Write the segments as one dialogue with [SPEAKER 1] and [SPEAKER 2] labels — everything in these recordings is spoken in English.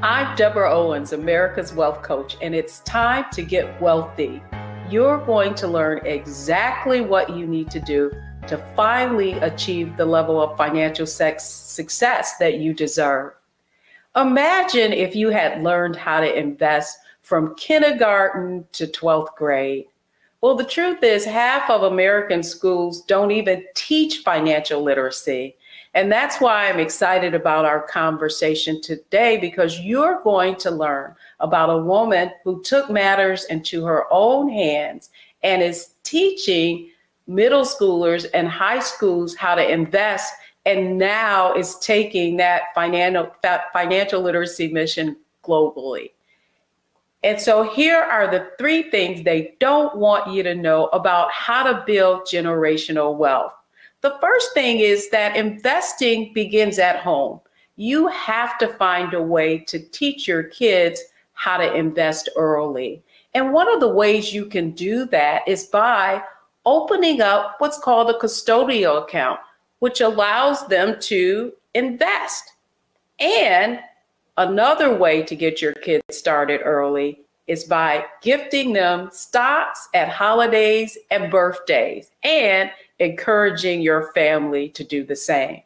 [SPEAKER 1] I'm Deborah Owens, America's Wealth Coach, and it's time to get wealthy. You're going to learn exactly what you need to do to finally achieve the level of financial success that you deserve. Imagine if you had learned how to invest from kindergarten to 12th grade. Well, the truth is half of American schools don't even teach financial literacy. And that's why I'm excited about our conversation today, because you're going to learn about a woman who took matters into her own hands and is teaching middle schoolers and high schools how to invest, and now is taking that financial literacy mission globally. And so here are the 3 things they don't want you to know about how to build generational wealth. The first thing is that investing begins at home. You have to find a way to teach your kids how to invest early. And one of the ways you can do that is by opening up what's called a custodial account, which allows them to invest. And another way to get your kids started early is by gifting them stocks at holidays and birthdays, and encouraging your family to do the same.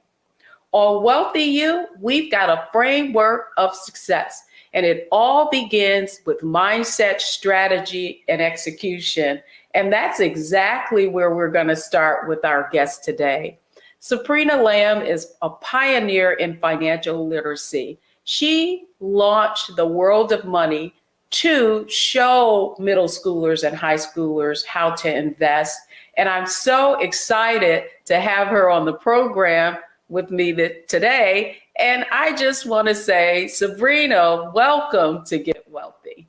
[SPEAKER 1] On Wealthy You, we've got a framework of success, and it all begins with mindset, strategy, and execution. And that's exactly where we're going to start with our guest today. Sabrina Lamb is a pioneer in financial literacy. She launched the World of Money to show middle schoolers and high schoolers how to invest. And I'm so excited to have her on the program with me today. And I just want to say, Sabrina, welcome to Get Wealthy.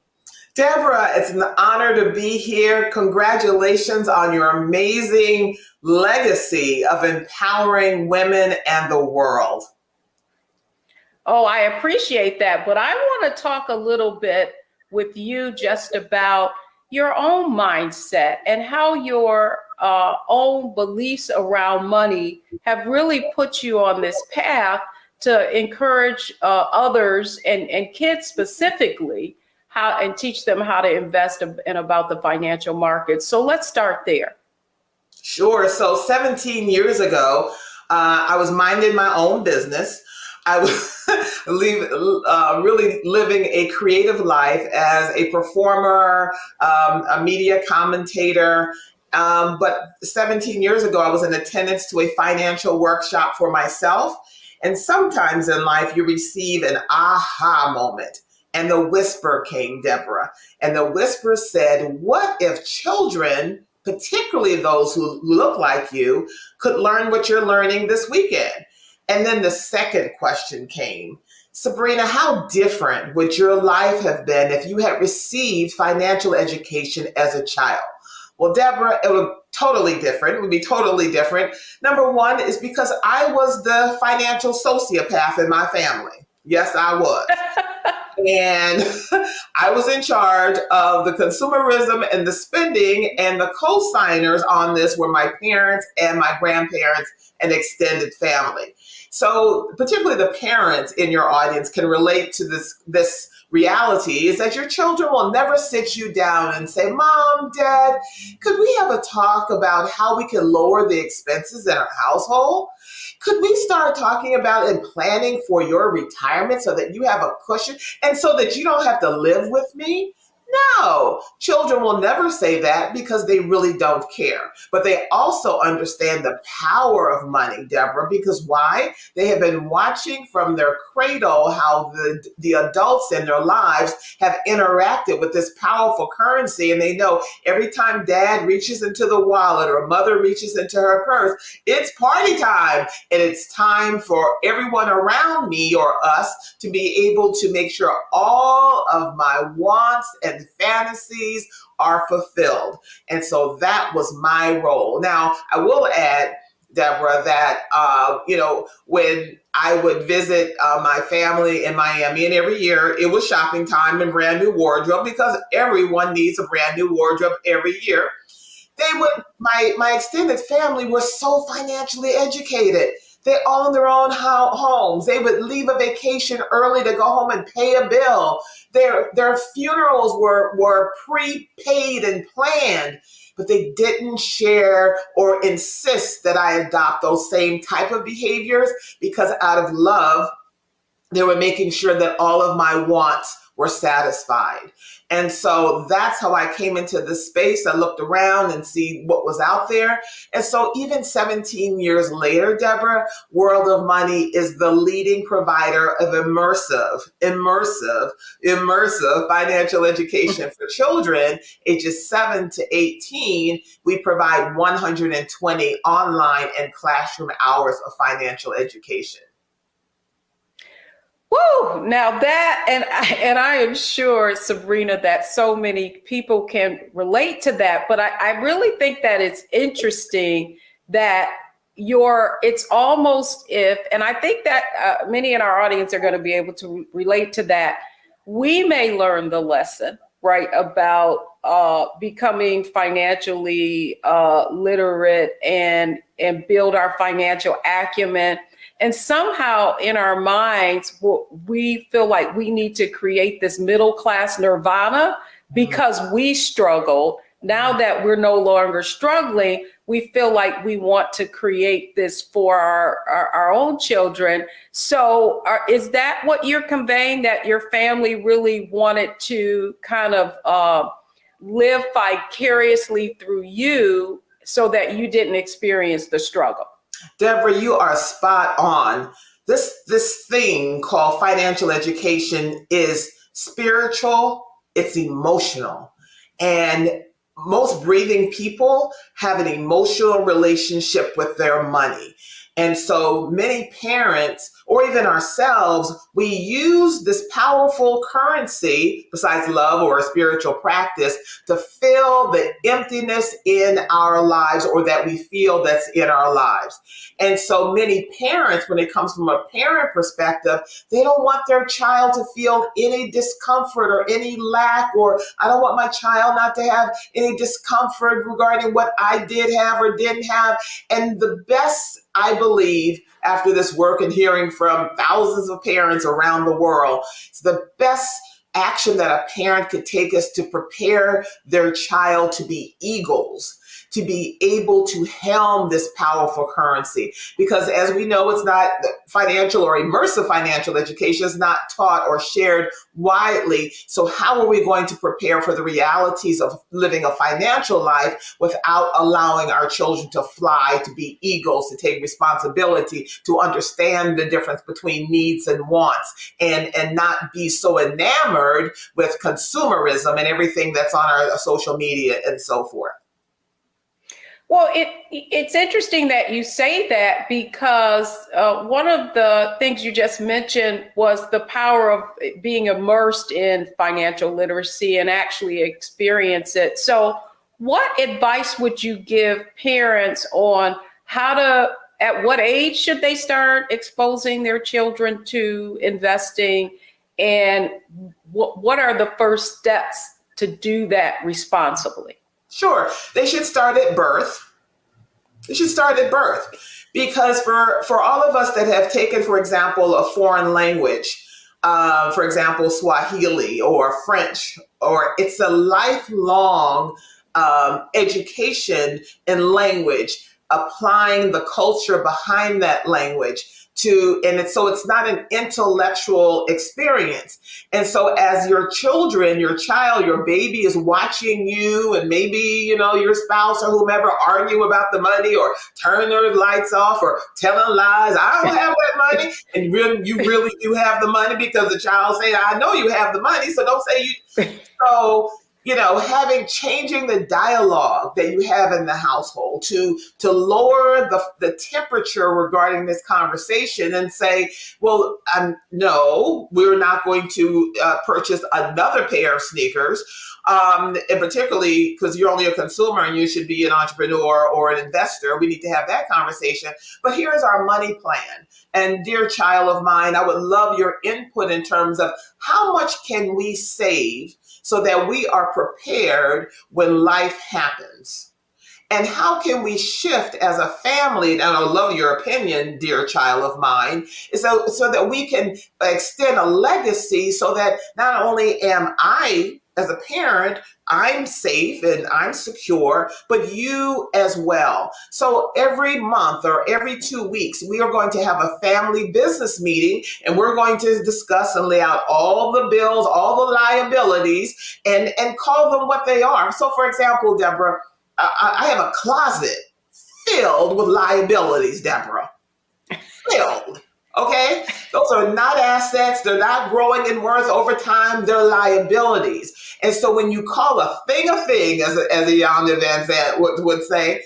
[SPEAKER 2] Deborah, it's an honor to be here. Congratulations on your amazing legacy of empowering women and the world.
[SPEAKER 1] Oh, I appreciate that. But I want to talk a little bit with you just about your own mindset and how your own beliefs around money have really put you on this path to encourage others and kids specifically how and teach them how to invest in about the financial markets. So let's start there.
[SPEAKER 2] Sure. So 17 years ago, I was minding my own business. I was really living a creative life as a performer, a media commentator. But 17 years ago, I was in attendance to a financial workshop for myself. And sometimes in life, you receive an aha moment. And the whisper came, Deborah. And the whisper said, what if children, particularly those who look like you, could learn what you're learning this weekend? And then the second question came, Sabrina, how different would your life have been if you had received financial education as a child? Well, Deborah, it would totally different. It would be totally different. Number one is because I was the financial sociopath in my family. Yes, I was. And I was in charge of the consumerism and the spending, and the co-signers on this were my parents and my grandparents and extended family. So particularly the parents in your audience can relate to this reality, is that your children will never sit you down and say, Mom, Dad, could we have a talk about how we can lower the expenses in our household? Could we start talking about and planning for your retirement so that you have a cushion and so that you don't have to live with me? No, children will never say that because they really don't care. But they also understand the power of money, Deborah, because why? They have been watching from their cradle how the adults in their lives have interacted with this powerful currency. And they know every time dad reaches into the wallet or mother reaches into her purse, it's party time. And it's time for everyone around me or us to be able to make sure all of my wants and fantasies are fulfilled. And so that was my role. Now, I will add, Deborah, that, when I would visit my family in Miami, and every year it was shopping time and brand new wardrobe, because everyone needs a brand new wardrobe every year. My extended family was so financially educated. They own their own homes. They would leave a vacation early to go home and pay a bill. Their funerals were prepaid and planned, but they didn't share or insist that I adopt those same type of behaviors, because out of love, they were making sure that all of my wants were satisfied. And so that's how I came into this space. I looked around and see what was out there. And so even 17 years later, Deborah, World of Money is the leading provider of immersive financial education for children ages 7 to 18. We provide 120 online and classroom hours of financial education.
[SPEAKER 1] Woo! Now that, and I am sure, Sabrina, that so many people can relate to that, but I really think that it's interesting that it's almost if, and I think that many in our audience are going to be able to relate to that. We may learn the lesson, right, about becoming financially literate and build our financial acumen. And somehow in our minds, we feel like we need to create this middle class nirvana because we struggled. Now that we're no longer struggling, we feel like we want to create this for our own children. So is that what you're conveying, that your family really wanted to kind of live vicariously through you so that you didn't experience the struggle?
[SPEAKER 2] Deborah, you are spot on. This thing called financial education is spiritual, it's emotional. And most breathing people have an emotional relationship with their money. And so many parents, or even ourselves, we use this powerful currency, besides love or a spiritual practice, to fill the emptiness in our lives, or that we feel that's in our lives. And so many parents, when it comes from a parent perspective, they don't want their child to feel any discomfort or any lack, or I don't want my child not to have any discomfort regarding what I did have or didn't have. And the best, I believe, after this work and hearing from thousands of parents around the world, it's the best action that a parent could take is to prepare their child to be eagles, to be able to helm this powerful currency. Because as we know, it's not financial or immersive financial education is not taught or shared widely. So how are we going to prepare for the realities of living a financial life without allowing our children to fly, to be eagles, to take responsibility, to understand the difference between needs and wants, and not be so enamored with consumerism and everything that's on our social media and so forth?
[SPEAKER 1] Well, it's interesting that you say that, because one of the things you just mentioned was the power of being immersed in financial literacy and actually experience it. So what advice would you give parents on at what age should they start exposing their children to investing? And what are the first steps to do that responsibly?
[SPEAKER 2] Sure. They should start at birth. They should start at birth, because for all of us that have taken, for example, a foreign language, for example, Swahili or French, or it's a lifelong education in language, applying the culture behind that language so it's not an intellectual experience. And so as your children, your child, your baby is watching you, and maybe, your spouse or whomever argue about the money or turn their lights off or telling lies, I don't have that money. And you really do have the money, because the child say, I know you have the money, so don't say you. So, changing the dialogue that you have in the household to lower the temperature regarding this conversation and say, well, no, we're not going to purchase another pair of sneakers. And particularly because you're only a consumer and you should be an entrepreneur or an investor. We need to have that conversation. But here's our money plan. And dear child of mine, I would love your input in terms of how much can we save so that we are prepared when life happens? And how can we shift as a family? And I love your opinion, dear child of mine, so that we can extend a legacy, so that not only am I, as a parent, I'm safe and I'm secure, but you as well. So every month or every 2 weeks, we are going to have a family business meeting, and we're going to discuss and lay out all the bills, all the liabilities, and call them what they are. So for example, Deborah, I have a closet filled with liabilities, Deborah. Filled. Okay? Those are not assets. They're not growing in worth over time. They're liabilities. And so when you call a thing, as a Jan Van Zandt would say,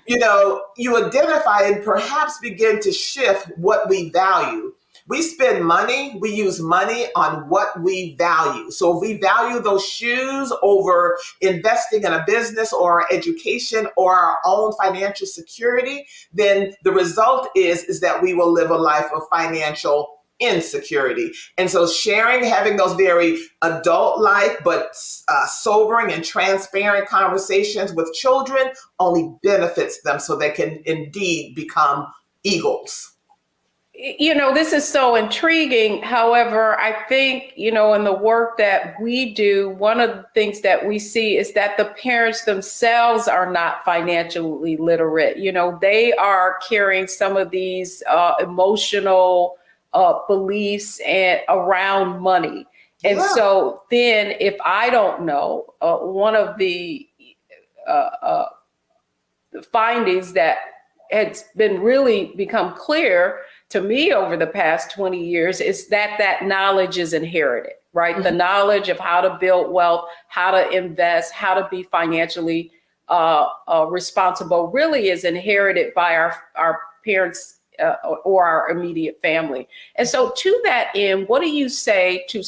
[SPEAKER 2] you identify and perhaps begin to shift what we value. We spend money, we use money on what we value. So if we value those shoes over investing in a business or education or our own financial security, then the result is that we will live a life of financial insecurity. And so having those very adult-like but sobering and transparent conversations with children only benefits them, so they can indeed become eagles.
[SPEAKER 1] This is so intriguing. However, I think, in the work that we do, one of the things that we see is that the parents themselves are not financially literate. They are carrying some of these emotional beliefs around money. And so then if I don't know, one of the findings that it's been really become clear to me over the past 20 years is that knowledge is inherited, right? Mm-hmm. The knowledge of how to build wealth, how to invest, how to be financially responsible really is inherited by our parents or our immediate family. And so to that end, what do you say to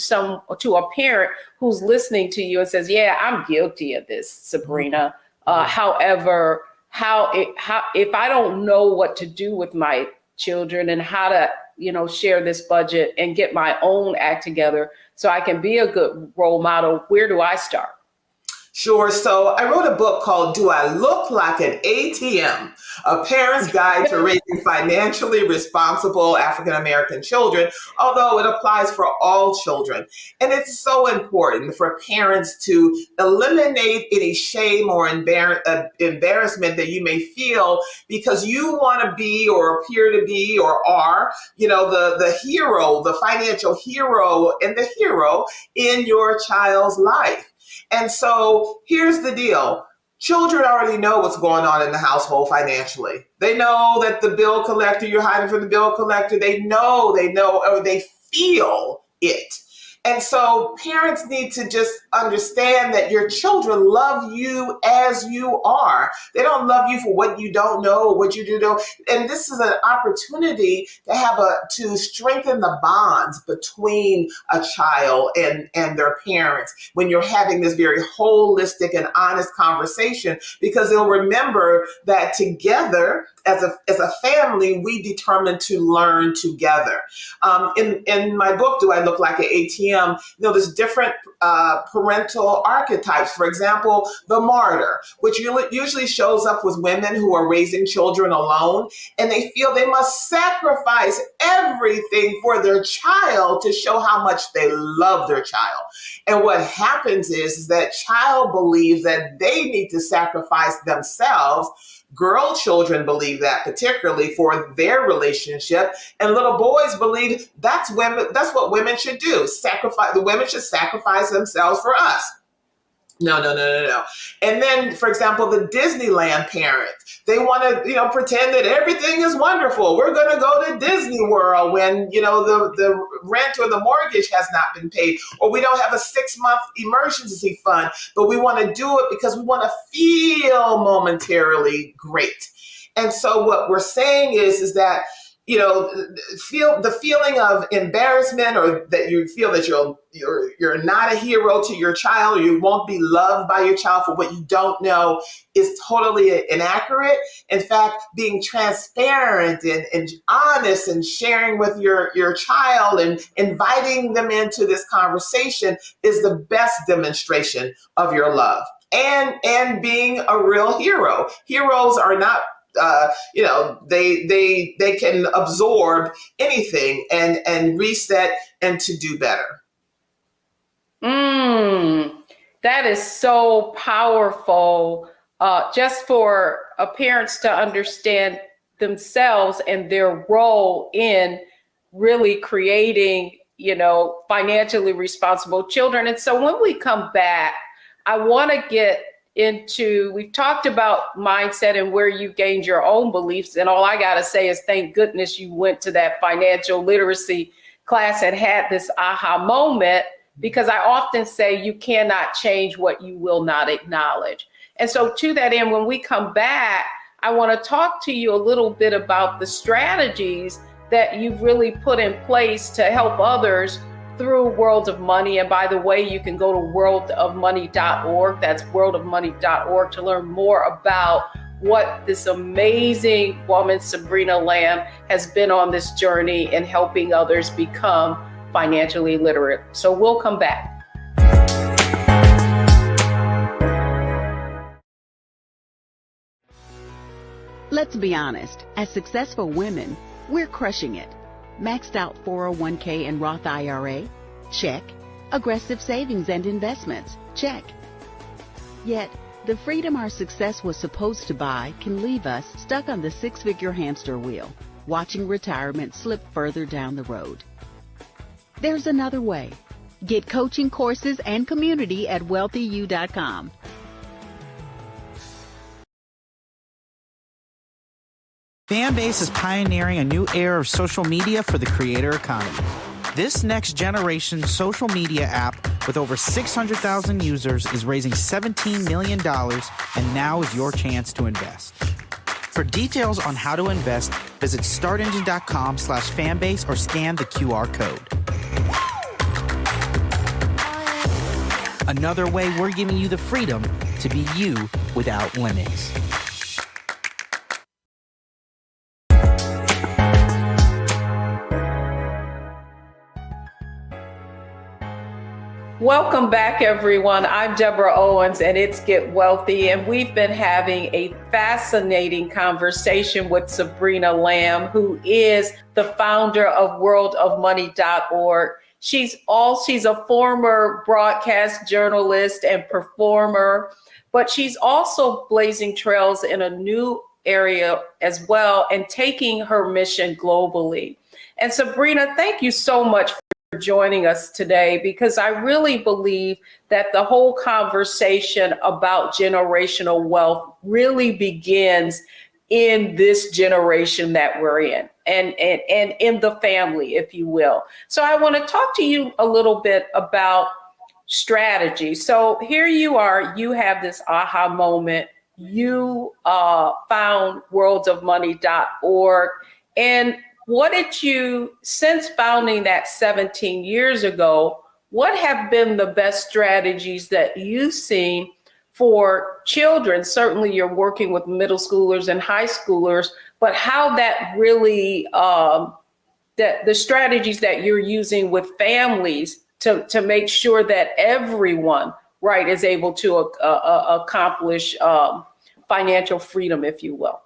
[SPEAKER 1] a parent who's listening to you and says, yeah, I'm guilty of this, Sabrina. However, if I don't know what to do with my children and how to, share this budget and get my own act together so I can be a good role model, where do I start?
[SPEAKER 2] Sure. So I wrote a book called Do I Look Like an ATM? A Parent's Guide to Raising Financially Responsible African-American Children, although it applies for all children. And it's so important for parents to eliminate any shame or embarrassment that you may feel because you want to be or appear to be or are, the hero, the financial hero and the hero in your child's life. And so here's the deal. Children already know what's going on in the household financially. They know that the bill collector, you're hiding from the bill collector. They know, or they feel it. And so parents need to just understand that your children love you as you are. They don't love you for what you don't know, what you do know. And this is an opportunity to strengthen the bonds between a child and their parents when you're having this very holistic and honest conversation, because they'll remember that together as a family, we determined to learn together. In my book, Do I Look Like an ATM? There's different parental archetypes. For example, the martyr, which usually shows up with women who are raising children alone, and they feel they must sacrifice everything for their child to show how much they love their child. And what happens is that child believes that they need to sacrifice themselves. Girl children believe that, particularly for their relationship, and little boys believe that's what women should do. The women should sacrifice themselves for us. No. And then, for example, the Disneyland parents, they want to, pretend that everything is wonderful. We're going to go to Disney World when, the rent or the mortgage has not been paid, or we don't have a 6-month emergency fund, but we want to do it because we want to feel momentarily great. And so what we're saying is that, feel the feeling of embarrassment, or that you feel that you're not a hero to your child, or you won't be loved by your child for what you don't know, is totally inaccurate. In fact, being transparent and honest and sharing with your child and inviting them into this conversation is the best demonstration of your love and being a real hero. Heroes are not they can absorb anything and reset and to do better.
[SPEAKER 1] That is so powerful. Just for parents to understand themselves and their role in really creating, financially responsible children. And so when we come back, I want to get we've talked about mindset and where you gained your own beliefs. And all I got to say is thank goodness you went to that financial literacy class and had this aha moment, because I often say you cannot change what you will not acknowledge. And so to that end, when we come back, I want to talk to you a little bit about the strategies that you've really put in place to help others through World of Money. And by the way, you can go to worldofmoney.org. That's worldofmoney.org to learn more about what this amazing woman, Sabrina Lamb, has been on this journey in helping others become financially literate. So we'll come back.
[SPEAKER 3] Let's be honest, as successful women, we're crushing it. Maxed out 401k and Roth IRA? Check. Aggressive savings and investments? Check. Yet, the freedom our success was supposed to buy can leave us stuck on the 6-figure hamster wheel, watching retirement slip further down the road. There's another way. Get coaching courses and community at wealthyu.com.
[SPEAKER 4] Fanbase is pioneering a new era of social media for the creator economy. This next generation social media app with over 600,000 users is raising $17 million, and now is your chance to invest. For details on how to invest, visit startengine.com/fanbase or scan the QR code. Another way we're giving you the freedom to be you without limits.
[SPEAKER 1] Welcome back, everyone. I'm Deborah Owens, and it's Get Wealthy, and we've been having a fascinating conversation with Sabrina Lamb, who is the founder of worldofmoney.org. She's a former broadcast journalist and performer, but she's also blazing trails in a new area as well and taking her mission globally. And Sabrina, thank you so much for joining us today, because I really believe that the whole conversation about generational wealth really begins in this generation that we're in, and in the family, if you will. So I want to talk to you a little bit about strategy. So here you are, you have this aha moment, you found worldsofmoney.org, and what did you, since founding that 17 years ago, what have been the best strategies that you've seen for children? Certainly you're working with middle schoolers and high schoolers, but how that really, the strategies that you're using with families to make sure that everyone, right, is able to accomplish financial freedom, if you will.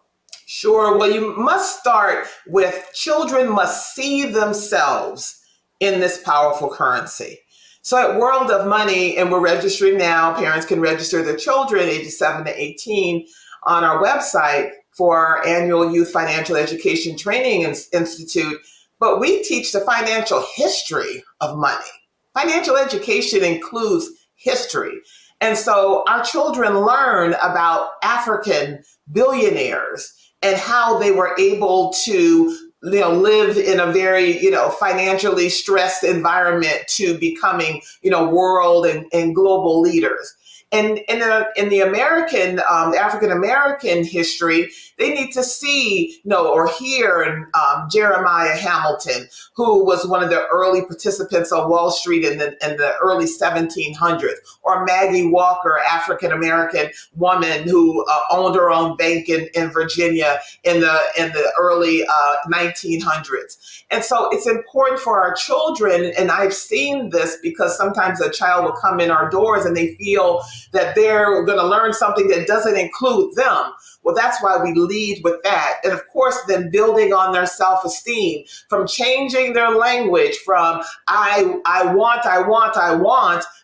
[SPEAKER 2] Sure. Well, you must start with children must see themselves in this powerful currency. So at World of Money, and we're registering now, parents can register their children ages 7 to 18 on our website for our annual Youth Financial Education Training Institute. But we teach the financial history of money. Financial education includes history. And so our children learn about African billionaires and how they were able to live in a very, financially stressed environment to becoming, world and global leaders. And in the American, African-American history, they need to see, or hear Jeremiah Hamilton, who was one of the early participants on Wall Street in the early 1700s, or Maggie Walker, African-American woman who owned her own bank in Virginia in the early 1900s. And so it's important for our children, and I've seen this because sometimes a child will come in our doors and they feel that they're going to learn something that doesn't include them. Well, that's why we lead with that. And of course, then building on their self-esteem, from changing their language from I want,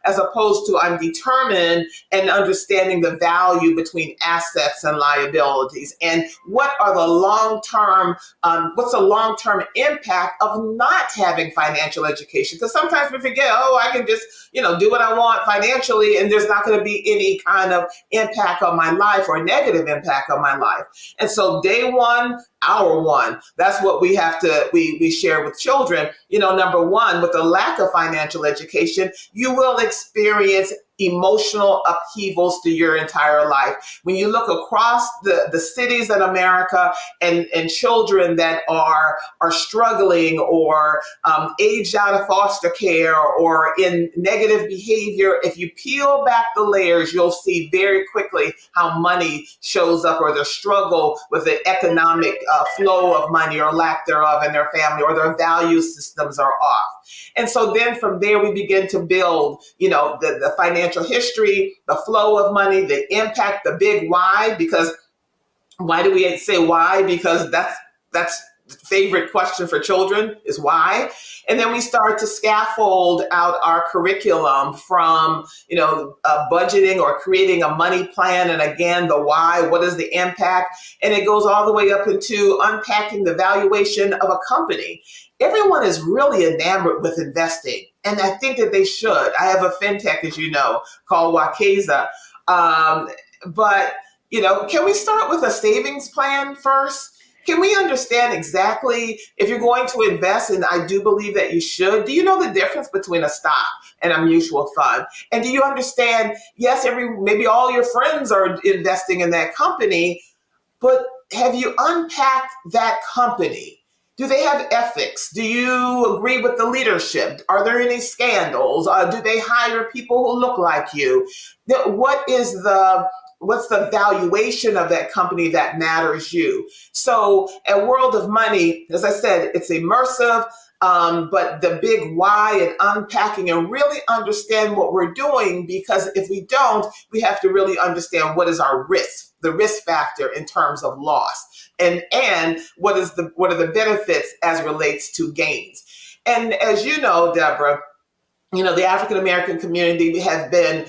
[SPEAKER 2] as opposed to I'm determined, and understanding the value between assets and liabilities. And what are the what's the long-term impact of not having financial education? Because sometimes we forget, I can just, do what I want financially, and there's not going to be any kind of impact on my life or negative impact on my life. And so day one, hour one, that's what we have to, we share with children. Number one, with the lack of financial education, you will experience emotional upheavals through your entire life. When you look across the cities in America and children that are struggling or aged out of foster care or in negative behavior, if you peel back the layers, you'll see very quickly how money shows up, or the struggle with the economic flow of money or lack thereof in their family, or their value systems are off. And so then from there, we begin to build, the financial history, the flow of money, the impact, the big why. Because why do we say why? Because that's the favorite question for children is why. And then we start to scaffold out our curriculum from, budgeting or creating a money plan. And again, the why, what is the impact? And it goes all the way up into unpacking the valuation of a company. Everyone is really enamored with investing, and I think that they should. I have a fintech, as you know, called Wakeza. But, can we start with a savings plan first? Can we understand exactly if you're going to invest, and I do believe that you should, do you know the difference between a stock and a mutual fund? And do you understand, yes, maybe all your friends are investing in that company, but have you unpacked that company? Do they have ethics? Do you agree with the leadership? Are there any scandals? Do they hire people who look like you? What's the valuation of that company that matters you? So at World of Money, as I said, it's immersive, but the big why and unpacking and really understand what we're doing, because if we don't, we have to really understand what is our risk, the risk factor in terms of loss, and what are the benefits as relates to gains. And as you know, Deborah, the African American community have been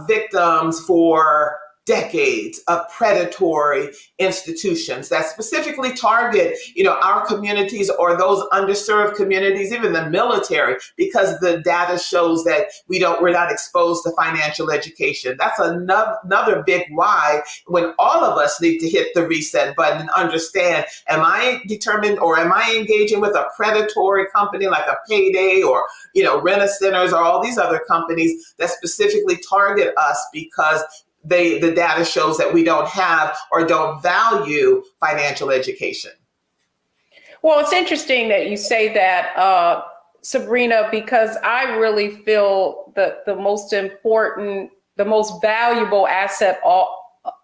[SPEAKER 2] victims for decades of predatory institutions that specifically target, our communities or those underserved communities, even the military, because the data shows that we're not exposed to financial education. That's another big why, when all of us need to hit the reset button and understand, am I determined or am I engaging with a predatory company like a Payday or, Rent-A-Centers or all these other companies that specifically target us because the data shows that we don't have or don't value financial education.
[SPEAKER 1] Well, it's interesting that you say that, Sabrina, because I really feel that the most important, the most valuable asset of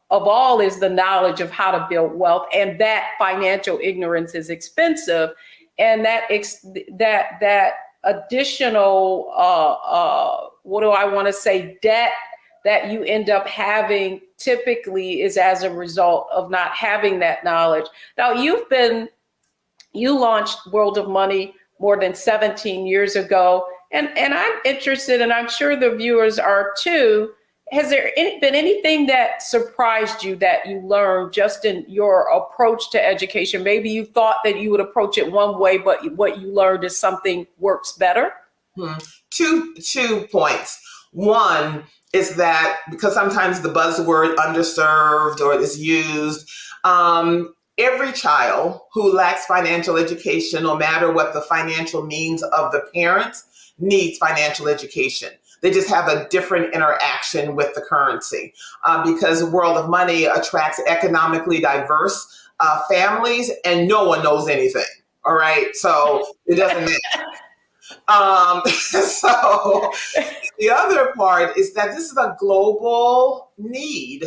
[SPEAKER 1] all is the knowledge of how to build wealth, and that financial ignorance is expensive, and that additional, what do I want to say, debt that you end up having typically is as a result of not having that knowledge. Now, you launched World of Money more than 17 years ago, and I'm interested, and I'm sure the viewers are too. Has there been anything that surprised you that you learned just in your approach to education? Maybe you thought that you would approach it one way, but what you learned is something works better?
[SPEAKER 2] Two points. One is that, because sometimes the buzzword underserved or is used, every child who lacks financial education, no matter what the financial means of the parents, needs financial education. They just have a different interaction with the currency, because World of Money attracts economically diverse families, and no one knows anything. All right, so it doesn't matter. So the other part is that this is a global need.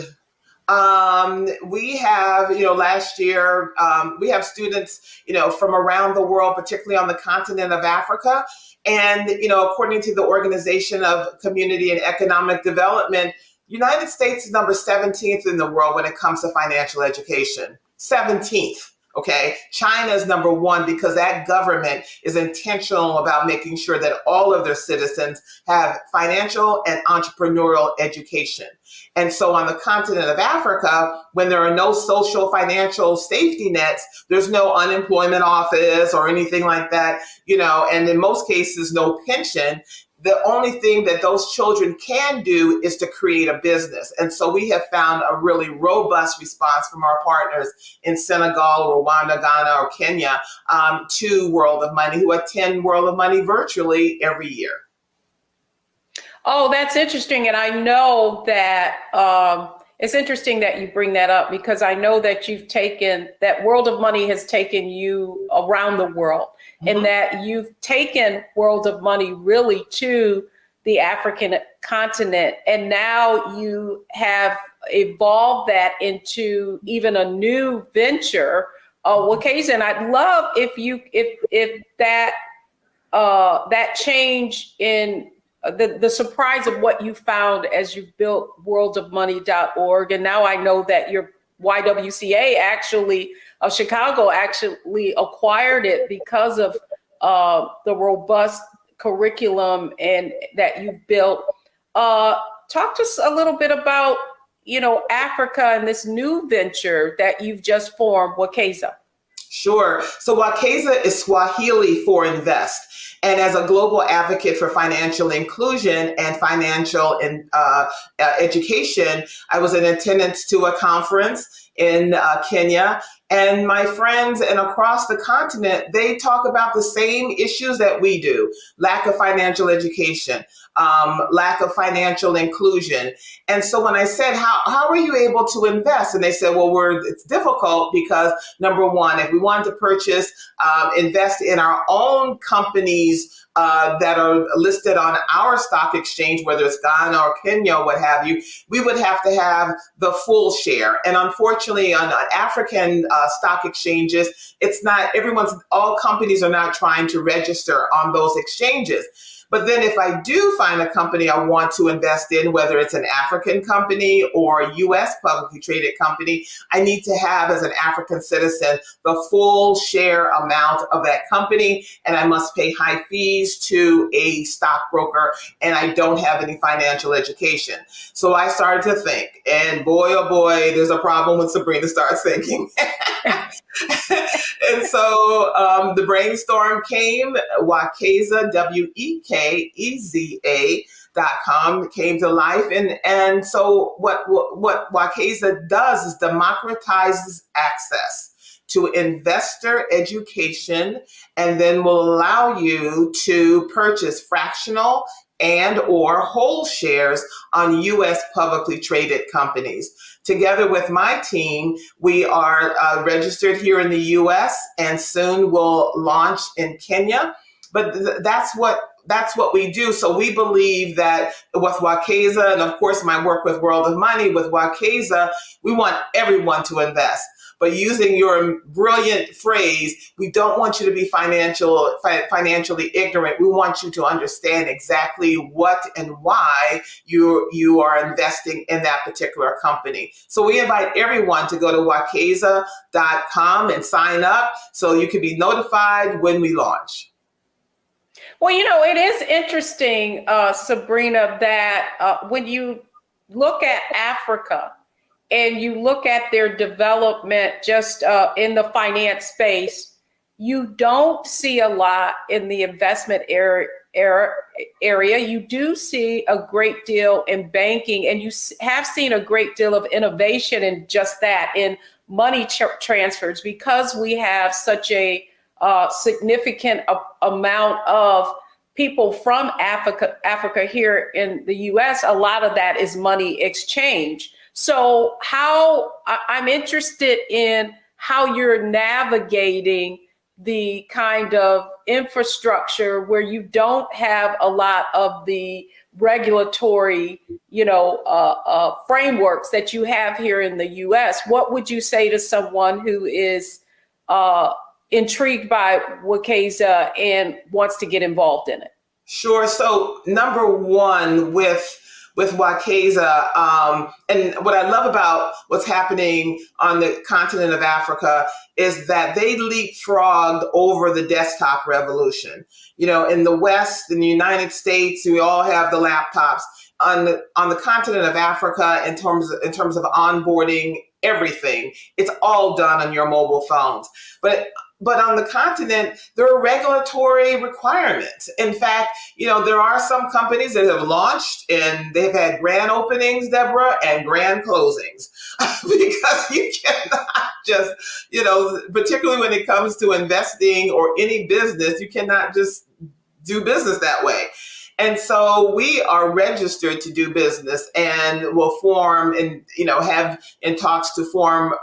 [SPEAKER 2] We have, last year, we have students, from around the world, particularly on the continent of Africa. And, according to the Organization of Community and Economic Development, United States is number 17th in the world when it comes to financial education. 17th. Okay, China is number 1 because that government is intentional about making sure that all of their citizens have financial and entrepreneurial education. And so on the continent of Africa, when there are no social financial safety nets, there's no unemployment office or anything like that, and in most cases, no pension. The only thing that those children can do is to create a business. And so we have found a really robust response from our partners in Senegal, Rwanda, Ghana, or Kenya to World of Money, who attend World of Money virtually every year.
[SPEAKER 1] Oh, that's interesting. And I know that it's interesting that you bring that up, because I know that that World of Money has taken you around the world, and that you've taken World of Money really to the African continent. And now you have evolved that into even a new venture, Wakeza. And I'd love if that change in the surprise of what you found as you built worldofmoney.org. And now I know that your YWCA of Chicago actually acquired it because of the robust curriculum and that you've built. Talk to us a little bit about, Africa and this new venture that you've just formed, Wakeza.
[SPEAKER 2] Sure. So Wakeza is Swahili for invest. And as a global advocate for financial inclusion and financial education, I was in attendance to a conference, in Kenya. And my friends and across the continent, they talk about the same issues that we do: lack of financial education, lack of financial inclusion. And so when I said, how are you able to invest? And they said, well, it's difficult because, number one, if we wanted to purchase, invest in our own companies that are listed on our stock exchange, whether it's Ghana or Kenya or what have you, we would have to have the full share. And unfortunately, on African stock exchanges, it's not all companies are not trying to register on those exchanges. But then if I do find a company I want to invest in, whether it's an African company or a U.S. publicly traded company, I need to have, as an African citizen, the full share amount of that company, and I must pay high fees to a stockbroker, and I don't have any financial education. So I started to think, and boy, oh boy, there's a problem when Sabrina starts thinking. And so the brainstorm came. Wakeza, WEKEZA.com came to life. And so what Wakeza does is democratizes access to investor education, and then will allow you to purchase fractional and or whole shares on U.S. publicly traded companies. Together with my team, we are registered here in the U.S. and soon will launch in Kenya. But that's what we do. So we believe that with Wakeza, and of course my work with World of Money, with Wakeza, we want everyone to invest. But using your brilliant phrase, we don't want you to be financially ignorant. We want you to understand exactly what and why you are investing in that particular company. So we invite everyone to go to wakeza.com and sign up so you can be notified when we launch.
[SPEAKER 1] Well, it is interesting, Sabrina, that when you look at Africa, and you look at their development just in the finance space, you don't see a lot in the investment area. You do see a great deal in banking, and you have seen a great deal of innovation in just that, in money transfers, because we have such a significant amount of people from Africa here in the US. A lot of that is money exchange. So I'm interested in how you're navigating the kind of infrastructure where you don't have a lot of the regulatory, frameworks that you have here in the US. What would you say to someone who is intrigued by Wakeza and wants to get involved in it?
[SPEAKER 2] Sure. So number one, with Wakeza, and what I love about what's happening on the continent of Africa is that they leapfrogged over the desktop revolution. In the West, in the United States, we all have the laptops. On the continent of Africa, in terms of onboarding everything, it's all done on your mobile phones. But on the continent, there are regulatory requirements. In fact, there are some companies that have launched and they've had grand openings, Deborah, and grand closings. Because you cannot just, particularly when it comes to investing or any business, you cannot just do business that way. And so we are registered to do business, and will form and, have in talks to form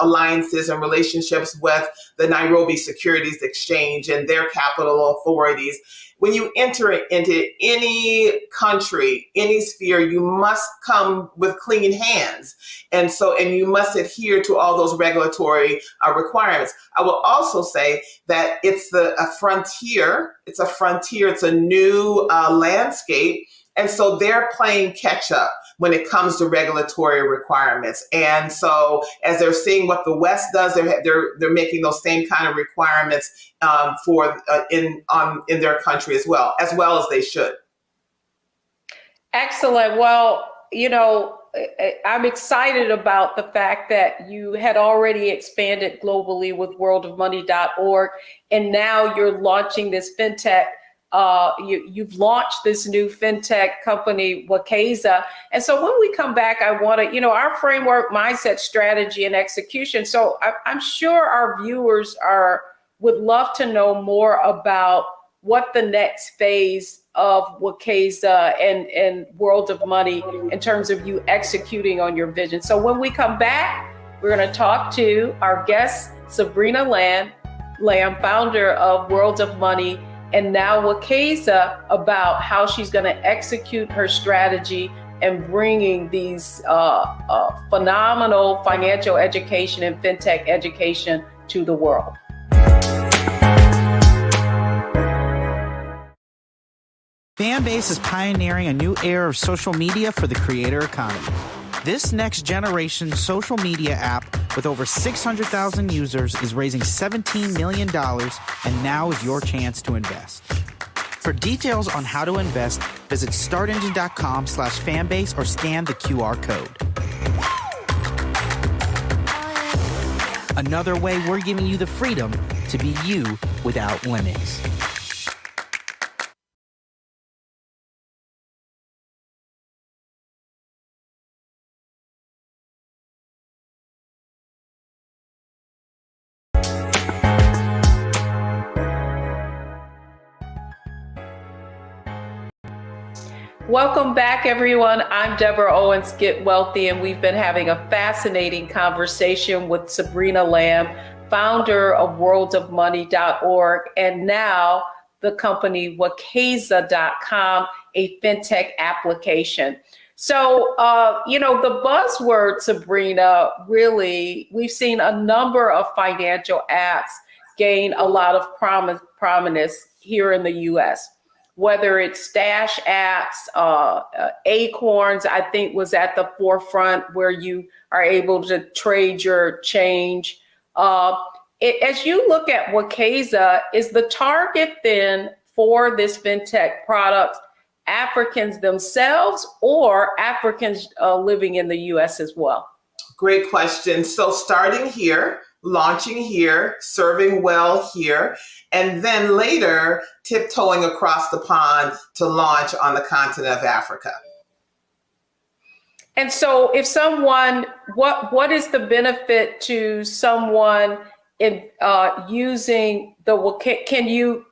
[SPEAKER 2] alliances and relationships with the Nairobi Securities Exchange and their capital authorities. When you enter into any country, any sphere, you must come with clean hands. And you must adhere to all those regulatory requirements. I will also say that it's a frontier. It's a frontier. It's a new landscape. And so they're playing catch up when it comes to regulatory requirements. And so as they're seeing what the West does, they're making those same kind of requirements in their country as well as they should.
[SPEAKER 1] Excellent. Well, I'm excited about the fact that you had already expanded globally with worldofmoney.org, and now you're launching this fintech you've launched this new fintech company, Wakeza. And so when we come back, I want to, our framework, mindset, strategy, and execution. So I'm sure our viewers would love to know more about what the next phase of Wakeza and World of Money in terms of you executing on your vision. So when we come back, we're going to talk to our guest, Sabrina Lamb, founder of World of Money, and now Wakeza, about how she's going to execute her strategy and bringing these phenomenal financial education and fintech education to the world.
[SPEAKER 4] Fanbase is pioneering a new era of social media for the creator economy. This next generation social media app with over 600,000 users is raising $17 million, and now is your chance to invest. For details on how to invest, visit startengine.com/fanbase or scan the QR code. Another way we're giving you the freedom to be you without limits.
[SPEAKER 1] Welcome back, everyone. I'm Deborah Owens, Get Wealthy, and we've been having a fascinating conversation with Sabrina Lamb, founder of worldofmoney.org, and now the company Wakeza.com, a fintech application. So, the buzzword, Sabrina, really, we've seen a number of financial apps gain a lot of prominence here in the U.S., whether it's stash apps, Acorns, I think was at the forefront, where you are able to trade your change. As you look at Wakeza, is the target then for this fintech product Africans themselves or Africans living in the US as well?
[SPEAKER 2] Great question. So starting here, launching here, serving well here, and then later tiptoeing across the pond to launch on the continent of Africa.
[SPEAKER 1] And so if someone, what is the benefit to someone in using the, can you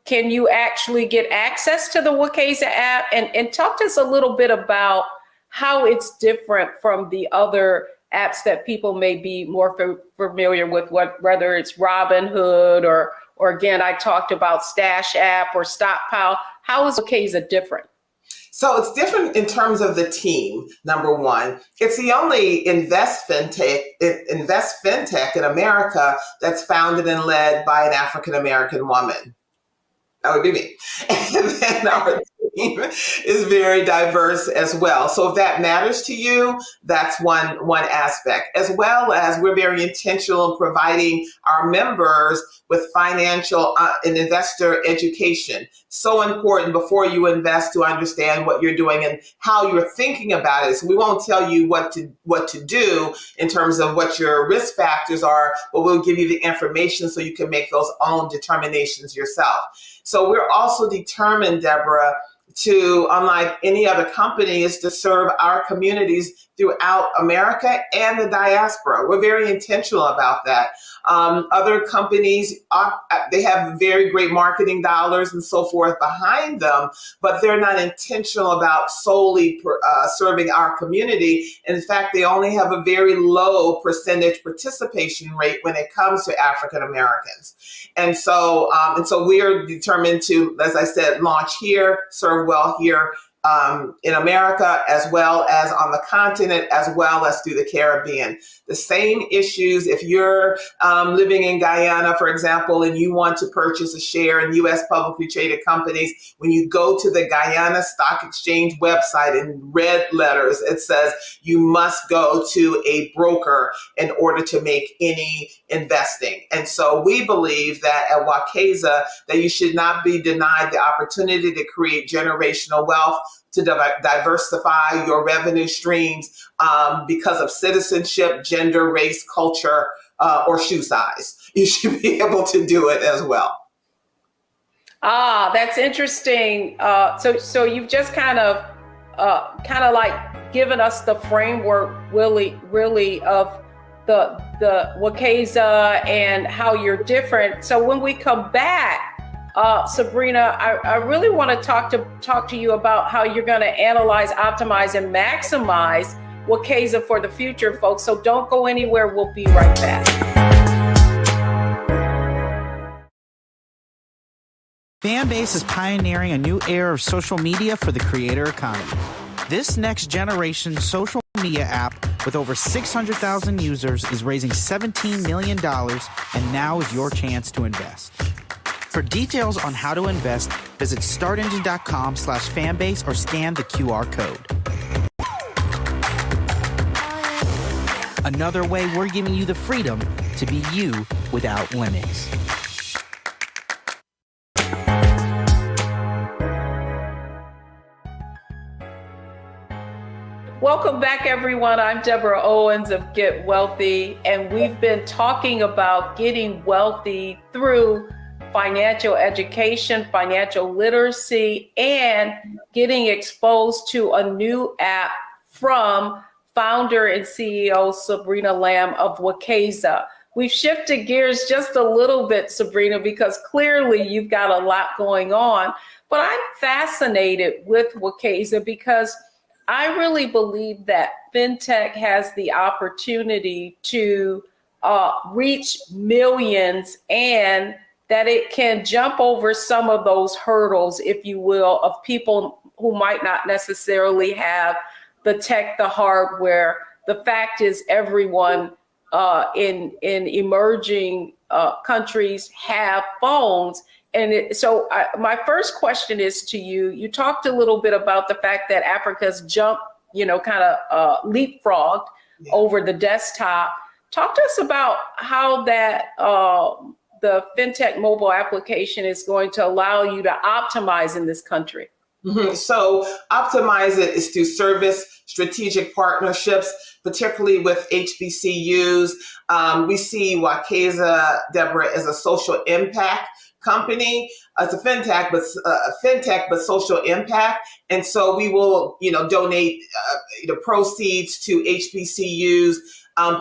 [SPEAKER 1] actually get access to the Wakeza app? And talk to us a little bit about how it's different from the other apps that people may be more familiar with, whether it's Robinhood or again, I talked about Stash App or Stockpile. How is Wakeza different?
[SPEAKER 2] So it's different in terms of the team, number one. It's the only invest fintech in America that's founded and led by an African-American woman. That would be me. And then our team is very diverse as well. So if that matters to you, that's one aspect. As well as we're very intentional in providing our members with financial and investor education. So important before you invest to understand what you're doing and how you're thinking about it. So we won't tell you what to do in terms of what your risk factors are, but we'll give you the information so you can make those own determinations yourself. So we're also determined, Deborah, to, unlike any other company, is to serve our communities throughout America and the diaspora. We're very intentional about that. Other companies, they have very great marketing dollars and so forth behind them, but they're not intentional about solely serving our community. In fact, they only have a very low percentage participation rate when it comes to African Americans. And so we are determined to, as I said, launch here, serve well here, in America, as well as on the continent, as well as through the Caribbean. The same issues, if you're living in Guyana, for example, and you want to purchase a share in U.S. publicly traded companies, when you go to the Guyana Stock Exchange website in red letters, it says you must go to a broker in order to make any investing. And so we believe that at Wakeza, that you should not be denied the opportunity to create generational wealth, to diversify your revenue streams because of citizenship, gender, race, culture, or shoe size. You should be able to do it as well.
[SPEAKER 1] That's interesting. So you've just kind of like given us the framework, really of the Wakeza and how you're different. So when we come back, Sabrina, I really want to talk to you about how you're going to analyze, optimize, and maximize Wakeza for the future, folks. So don't go anywhere. We'll be right back.
[SPEAKER 4] Fanbase is pioneering a new era of social media for the creator economy. This next generation social media app with over 600,000 users is raising $17 million, and now is your chance to invest. For details on how to invest, visit startengine.com/fanbase or scan the QR code. Another way we're giving you the freedom to be you without limits.
[SPEAKER 1] Welcome back, everyone. I'm Deborah Owens of Get Wealthy, and we've been talking about getting wealthy through financial education, financial literacy, and getting exposed to a new app from founder and CEO Sabrina Lamb of Wakeza. We've shifted gears just a little bit, Sabrina, because clearly you've got a lot going on, but I'm fascinated with Wakeza because I really believe that fintech has the opportunity to reach millions, and that it can jump over some of those hurdles, if you will, of people who might not necessarily have the tech, the hardware. The fact is, everyone in emerging countries have phones. And my first question is to you. You talked a little bit about the fact that Africa's jumped, leapfrogged over the desktop. Talk to us about how that the fintech mobile application is going to allow you to optimize in this country.
[SPEAKER 2] Mm-hmm. So optimize it is through service strategic partnerships, particularly with HBCUs. We see Wakeza, Deborah, as a social impact company. It's a fintech, but social impact. And so we will, donate proceeds to HBCUs,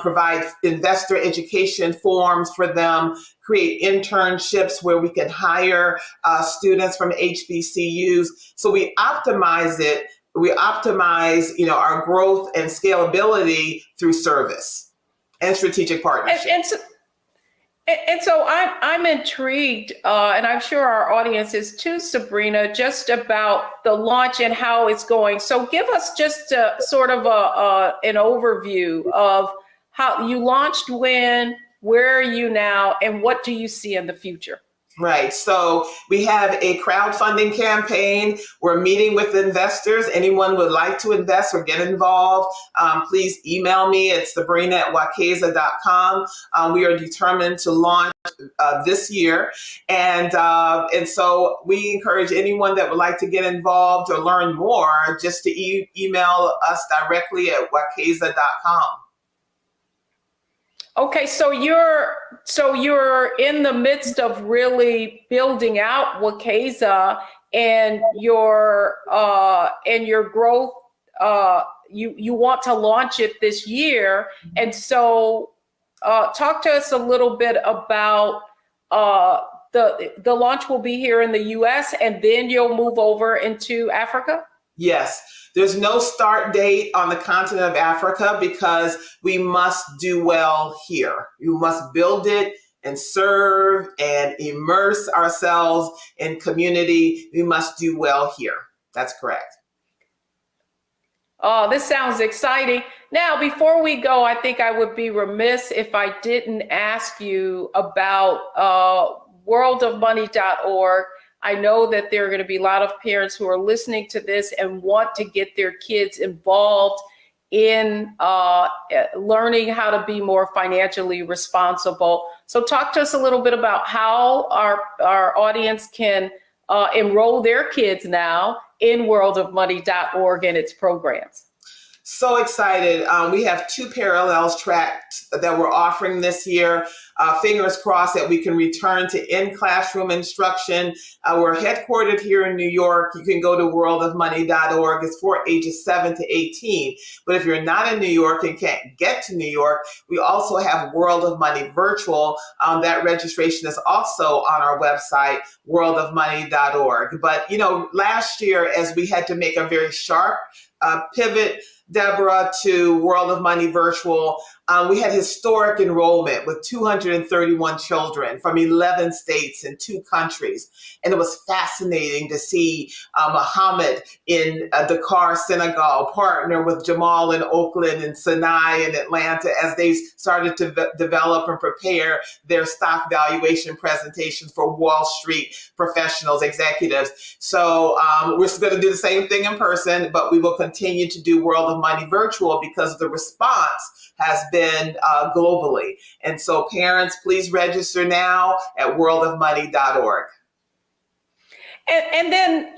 [SPEAKER 2] provide investor education forums for them, create internships where we can hire students from HBCUs. So we optimize it. We optimize, our growth and scalability through service and strategic partnerships.
[SPEAKER 1] And so I'm intrigued, and I'm sure our audience is too, Sabrina, just about the launch and how it's going. So give us just sort of an overview of how you launched, when, where are you now, and what do you see in the future?
[SPEAKER 2] Right. So we have a crowdfunding campaign. We're meeting with investors. Anyone would like to invest or get involved, please email me at sabrina@wakeza.com. We are determined to launch this year. And so we encourage anyone that would like to get involved or learn more just to email us directly at wakeza.com.
[SPEAKER 1] Okay, so you're in the midst of really building out Wakeza and your growth. You want to launch it this year, and so talk to us a little bit about the launch will be here in the U.S. and then you'll move over into Africa.
[SPEAKER 2] Yes. There's no start date on the continent of Africa because we must do well here. You must build it and serve and immerse ourselves in community. We must do well here. That's correct.
[SPEAKER 1] Oh, this sounds exciting. Now, before we go, I think I would be remiss if I didn't ask you about worldofmoney.org. I know that there are going to be a lot of parents who are listening to this and want to get their kids involved in learning how to be more financially responsible. So talk to us a little bit about how our audience can enroll their kids now in worldofmoney.org and its programs.
[SPEAKER 2] So excited. We have 2 parallels tracks that we're offering this year. fingers crossed that we can return to in-classroom instruction. We're headquartered here in New York. You can go to worldofmoney.org. It's for ages 7 to 18. But if you're not in New York and can't get to New York, we also have World of Money Virtual. That registration is also on our website, worldofmoney.org. But, last year, as we had to make a very sharp pivot, Deborah, to World of Money Virtual, we had historic enrollment with 231 children from 11 states and 2 countries. And it was fascinating to see Muhammad in Dakar, Senegal, partner with Jamal in Oakland and Sinai in Atlanta as they started to develop and prepare their stock valuation presentations for Wall Street professionals, executives. So we're going to do the same thing in person, but we will continue to do World of Money Virtual because the response has been globally. And so parents, please register now at worldofmoney.org.
[SPEAKER 1] And then,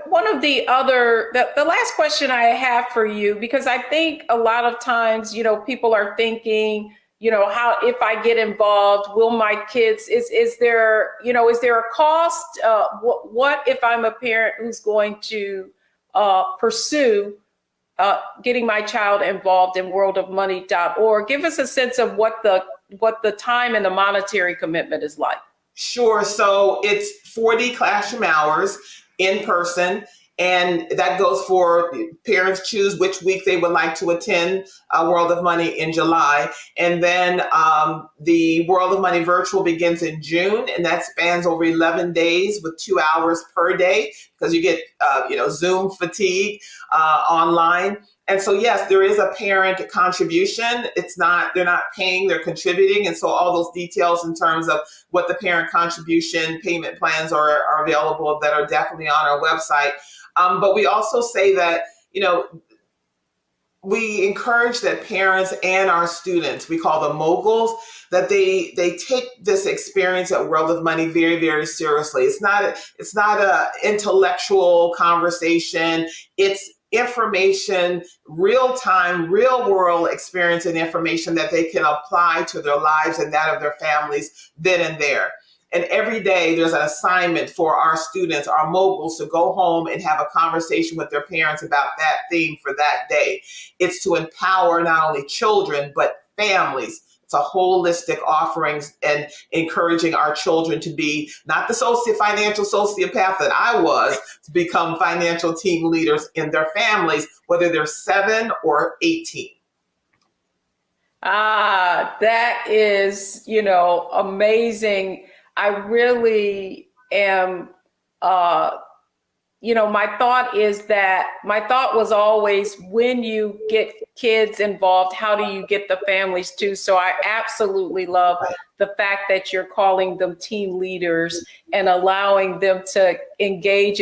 [SPEAKER 1] one of the last question I have for you, because I think a lot of times, people are thinking, how, if I get involved, will my kids, is there a cost? What if I'm a parent who's going to pursue getting my child involved in worldofmoney.org? Give us a sense of what the time and the monetary commitment is like.
[SPEAKER 2] Sure. So it's 40 classroom hours in person, and that goes for parents choose which week they would like to attend World of Money in July. And then the World of Money Virtual begins in June, and that spans over 11 days with 2 hours per day because you get, Zoom fatigue online. And so, yes, there is a parent contribution. They're not paying, they're contributing. And so all those details in terms of what the parent contribution payment plans are available that are definitely on our website. But we also say that, we encourage that parents and our students, we call them moguls, that they take this experience at World of Money very, very seriously. It's not a intellectual conversation. It's information, real-time, real-world experience and information that they can apply to their lives and that of their families then and there. And every day there's an assignment for our students, our moguls, to go home and have a conversation with their parents about that theme for that day. It's to empower not only children, but families. It's a holistic offerings and encouraging our children to be not the financial sociopath that I was, to become financial team leaders in their families, whether they're 7 or 18.
[SPEAKER 1] That is, amazing. I really am, my thought was always, when you get kids involved, how do you get the families too? So I absolutely love the fact that you're calling them team leaders and allowing them to engage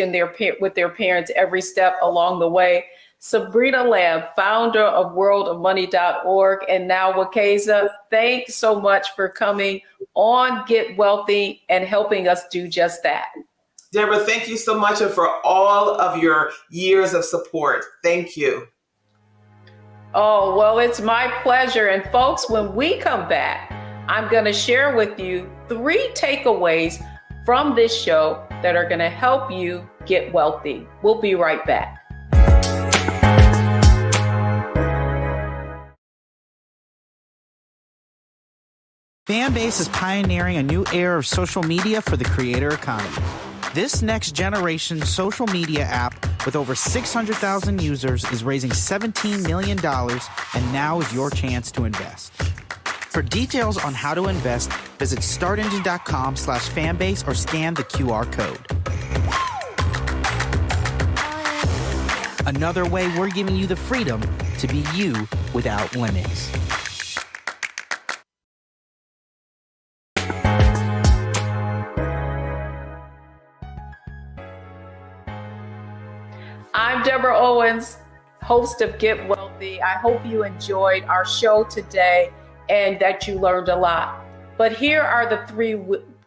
[SPEAKER 1] with their parents every step along the way. Sabrina Lamb, founder of worldofmoney.org, and now Wakeza, thanks so much for coming on Get Wealthy and helping us do just that.
[SPEAKER 2] Deborah, thank you so much, and for all of your years of support. Thank you.
[SPEAKER 1] Oh, well, it's my pleasure. And folks, when we come back, I'm going to share with you 3 takeaways from this show that are going to help you get wealthy. We'll be right back.
[SPEAKER 4] Fanbase is pioneering a new era of social media for the creator economy. This next generation social media app with over 600,000 users is raising $17 million, and now is your chance to invest. For details on how to invest, visit startengine.com/fanbase or scan the QR code. Another way we're giving you the freedom to be you without limits.
[SPEAKER 1] I'm Deborah Owens, host of Get Wealthy. I hope you enjoyed our show today and that you learned a lot. But here are the 3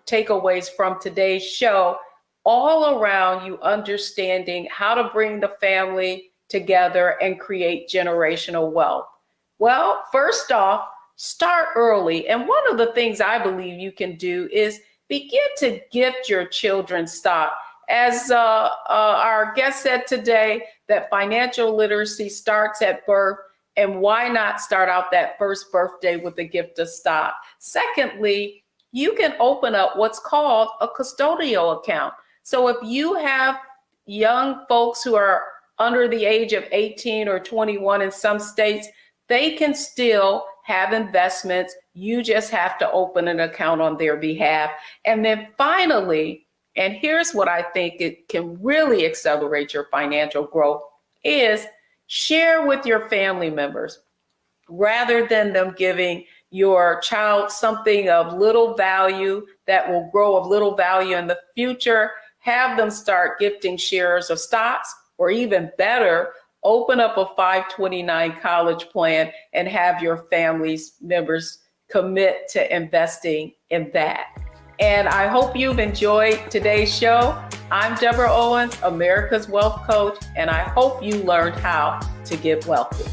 [SPEAKER 1] takeaways from today's show, all around you understanding how to bring the family together and create generational wealth. Well, first off, Start early. And one of the things I believe you can do is begin to gift your children stock. As our guest said today, that financial literacy starts at birth. And why not start out that first birthday with a gift of stock? Secondly, you can open up what's called a custodial account. So if you have young folks who are under the age of 18 or 21 in some states, they can still have investments. You just have to open an account on their behalf. And then finally, and here's what I think it can really accelerate your financial growth, is share with your family members. Rather than them giving your child something of little value that will grow of little value in the future, have them start gifting shares of stocks, or even better, open up a 529 college plan and have your family's members commit to investing in that. And I hope you've enjoyed today's show. I'm Deborah Owens, America's Wealth Coach, and I hope you learned how to get wealthy.